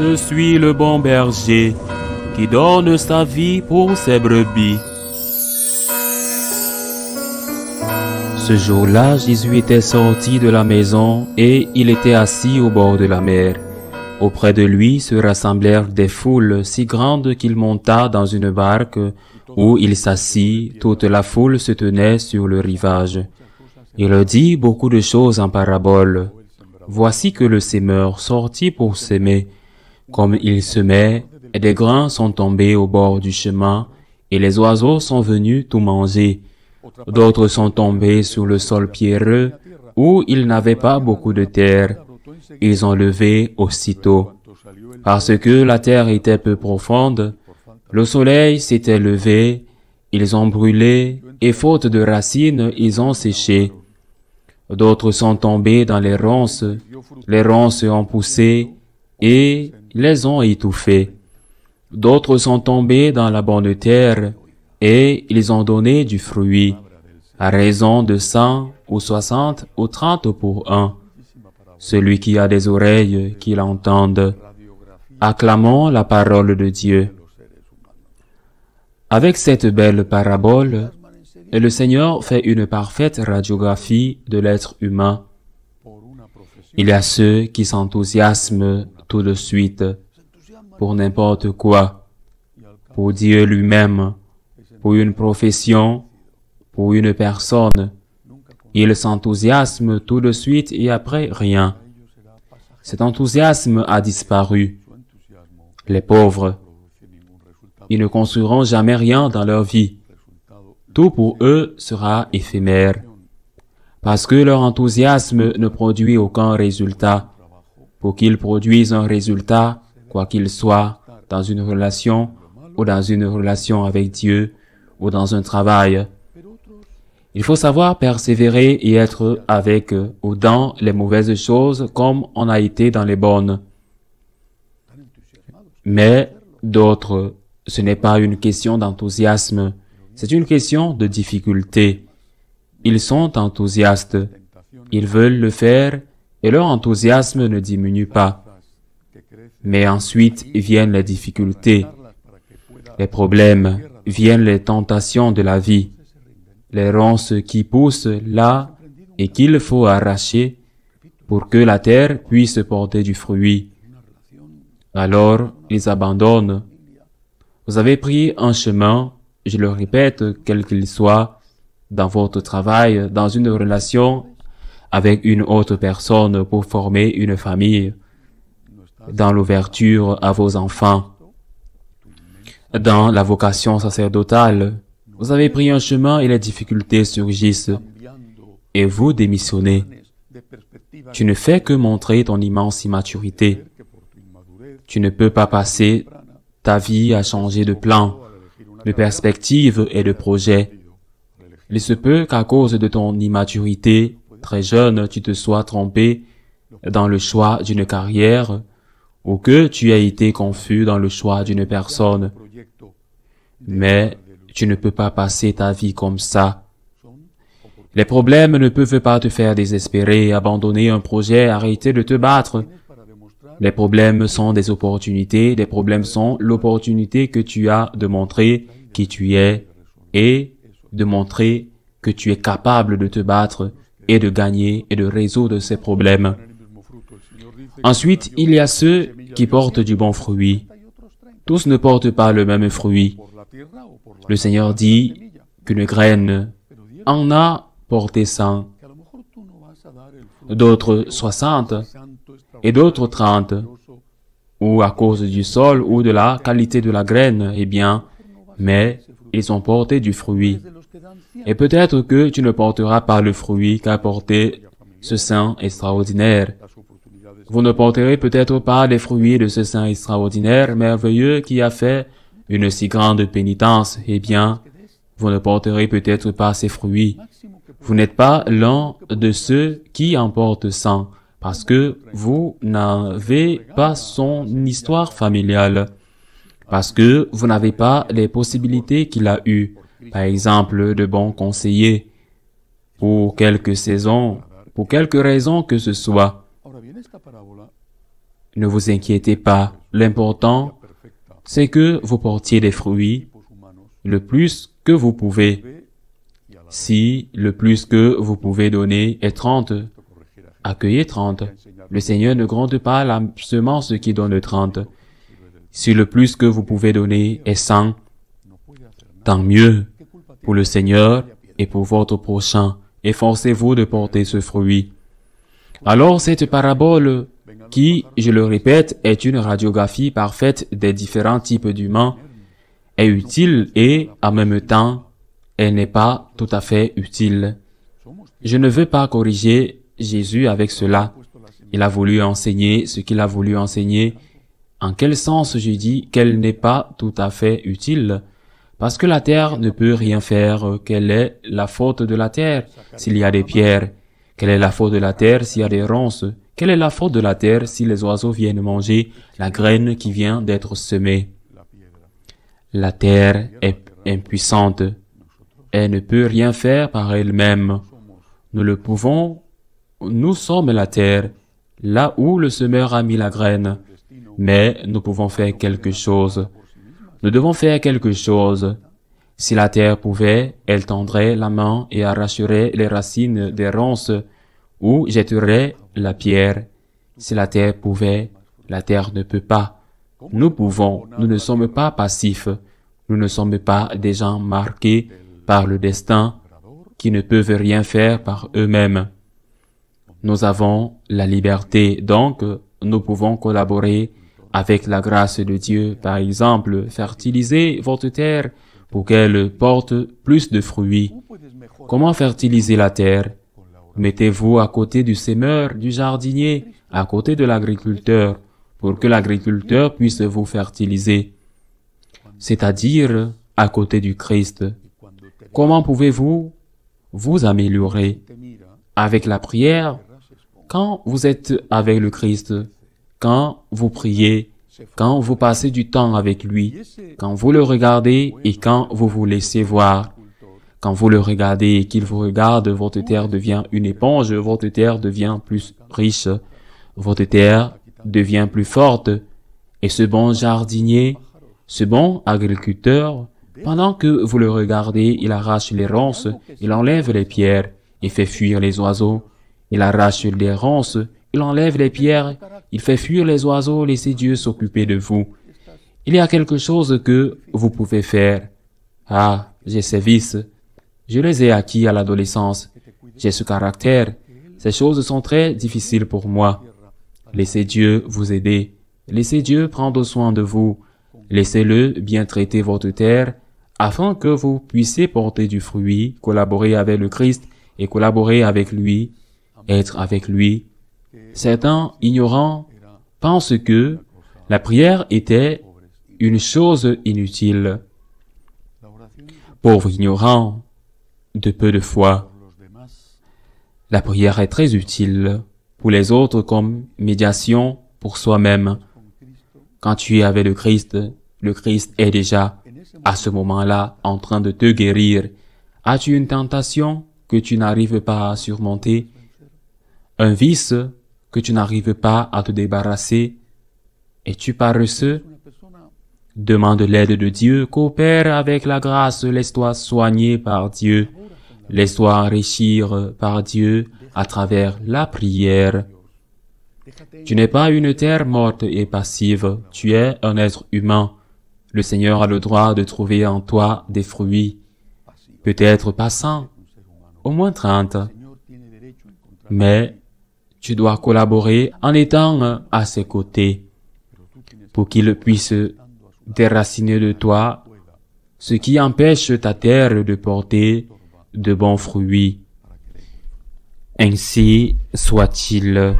Je suis le bon berger qui donne sa vie pour ses brebis. Ce jour-là, Jésus était sorti de la maison et il était assis au bord de la mer. Auprès de lui se rassemblèrent des foules si grandes qu'il monta dans une barque où il s'assit. Toute la foule se tenait sur le rivage. Il leur dit beaucoup de choses en parabole. Voici que le semeur sortit pour s'aimer. Comme il semait, des grains sont tombés au bord du chemin et les oiseaux sont venus tout manger. D'autres sont tombés sur le sol pierreux où il n'avait pas beaucoup de terre. Ils ont levé aussitôt. Parce que la terre était peu profonde, le soleil s'était levé, ils ont brûlé et faute de racines, ils ont séché. D'autres sont tombés dans les ronces ont poussé et les ont étouffés. D'autres sont tombés dans la bonne terre et ils ont donné du fruit, à raison de 100 ou 60 ou 30 pour un. Celui qui a des oreilles, qu'il entende. Acclamons la parole de Dieu. Avec cette belle parabole, le Seigneur fait une parfaite radiographie de l'être humain. Il y a ceux qui s'enthousiasment tout de suite pour n'importe quoi, pour Dieu lui-même, pour une profession, pour une personne. Ils s'enthousiasment tout de suite et après rien. Cet enthousiasme a disparu. Les pauvres, ils ne construiront jamais rien dans leur vie. Tout pour eux sera éphémère, parce que leur enthousiasme ne produit aucun résultat. Pour qu'ils produisent un résultat, quoi qu'il soit, dans une relation, ou dans une relation avec Dieu, ou dans un travail, il faut savoir persévérer et être avec ou dans les mauvaises choses comme on a été dans les bonnes. Mais d'autres, ce n'est pas une question d'enthousiasme, c'est une question de difficulté. Ils sont enthousiastes, ils veulent le faire et leur enthousiasme ne diminue pas. Mais ensuite viennent les difficultés, les problèmes, viennent les tentations de la vie, les ronces qui poussent là et qu'il faut arracher pour que la terre puisse porter du fruit. Alors, ils abandonnent. Vous avez pris un chemin, je le répète, quel qu'il soit, dans votre travail, dans une relation avec une autre personne pour former une famille, dans l'ouverture à vos enfants, dans la vocation sacerdotale. Vous avez pris un chemin et les difficultés surgissent, et vous démissionnez. Tu ne fais que montrer ton immense immaturité. Tu ne peux pas passer ta vie à changer de plan, de perspective et de projet. Il se peut qu'à cause de ton immaturité, très jeune, tu te sois trompé dans le choix d'une carrière, ou que tu aies été confus dans le choix d'une personne. Mais tu ne peux pas passer ta vie comme ça. Les problèmes ne peuvent pas te faire désespérer, abandonner un projet, arrêter de te battre. Les problèmes sont des opportunités, les problèmes sont l'opportunité que tu as de montrer qui tu es et de montrer que tu es capable de te battre et de gagner et de résoudre ces problèmes. Ensuite, il y a ceux qui portent du bon fruit. Tous ne portent pas le même fruit. Le Seigneur dit qu'une graine en a porté 100, d'autres 60 et d'autres 30, ou à cause du sol ou de la qualité de la graine, eh bien, mais ils ont porté du fruit. Et peut-être que tu ne porteras pas le fruit qu'a porté ce saint extraordinaire. Vous ne porterez peut-être pas les fruits de ce saint extraordinaire, merveilleux, qui a fait une si grande pénitence, eh bien, vous ne porterez peut-être pas ces fruits. Vous n'êtes pas l'un de ceux qui en portent 100, parce que vous n'avez pas son histoire familiale, parce que vous n'avez pas les possibilités qu'il a eues, par exemple, de bons conseillers, pour quelques saisons, pour quelque raison que ce soit. Ne vous inquiétez pas. L'important, c'est que vous portiez des fruits le plus que vous pouvez. Si le plus que vous pouvez donner est 30, accueillez 30. Le Seigneur ne gronde pas la semence qui donne 30. Si le plus que vous pouvez donner est 100, tant mieux pour le Seigneur et pour votre prochain. Efforcez-vous de porter ce fruit. Alors cette parabole, qui, je le répète, est une radiographie parfaite des différents types d'humains, est utile et, en même temps, elle n'est pas tout à fait utile. Je ne veux pas corriger Jésus avec cela. Il a voulu enseigner ce qu'il a voulu enseigner. En quel sens je dis qu'elle n'est pas tout à fait utile? Parce que la terre ne peut rien faire. Quelle est la faute de la terre s'il y a des pierres? Quelle est la faute de la terre s'il y a des ronces? Quelle est la faute de la terre si les oiseaux viennent manger la graine qui vient d'être semée? La terre est impuissante. Elle ne peut rien faire par elle-même. Nous le pouvons. Nous sommes la terre, là où le semeur a mis la graine. Mais nous pouvons faire quelque chose. Nous devons faire quelque chose. Si la terre pouvait, elle tendrait la main et arracherait les racines des ronces ou jetterait la pierre. Si la terre pouvait, la terre ne peut pas. Nous pouvons, nous ne sommes pas passifs. Nous ne sommes pas des gens marqués par le destin qui ne peuvent rien faire par eux-mêmes. Nous avons la liberté, donc nous pouvons collaborer avec la grâce de Dieu. Par exemple, fertiliser votre terre pour qu'elle porte plus de fruits. Comment fertiliser la terre? Mettez-vous à côté du semeur, du jardinier, à côté de l'agriculteur, pour que l'agriculteur puisse vous fertiliser. C'est-à-dire à côté du Christ. Comment pouvez-vous vous améliorer? Avec la prière. Quand vous êtes avec le Christ, quand vous priez, quand vous passez du temps avec lui, quand vous le regardez et quand vous vous laissez voir, quand vous le regardez et qu'il vous regarde, votre terre devient une éponge, votre terre devient plus riche, votre terre devient plus forte, et ce bon jardinier, ce bon agriculteur, pendant que vous le regardez, il arrache les ronces, il enlève les pierres et fait fuir les oiseaux. Il arrache les ronces, il enlève les pierres, il fait fuir les oiseaux, laissez Dieu s'occuper de vous. Il y a quelque chose que vous pouvez faire. Ah, j'ai ces vices. Je les ai acquis à l'adolescence. J'ai ce caractère. Ces choses sont très difficiles pour moi. Laissez Dieu vous aider. Laissez Dieu prendre soin de vous. Laissez-le bien traiter votre terre afin que vous puissiez porter du fruit, collaborer avec le Christ et collaborer avec lui, être avec lui. Certains ignorants pensent que la prière était une chose inutile. Pauvres ignorants, de peu de foi. La prière est très utile pour les autres comme médiation pour soi-même. Quand tu es avec le Christ est déjà à ce moment-là en train de te guérir. As-tu une tentation que tu n'arrives pas à surmonter? Un vice que tu n'arrives pas à te débarrasser? Es-tu paresseux? Demande l'aide de Dieu, coopère avec la grâce, laisse-toi soigner par Dieu, laisse-toi enrichir par Dieu à travers la prière. Tu n'es pas une terre morte et passive, tu es un être humain. Le Seigneur a le droit de trouver en toi des fruits, peut-être pas 100, au moins 30, mais tu dois collaborer en étant à ses côtés pour qu'il puisse déraciner de toi ce qui empêche ta terre de porter de bons fruits. Ainsi soit-il.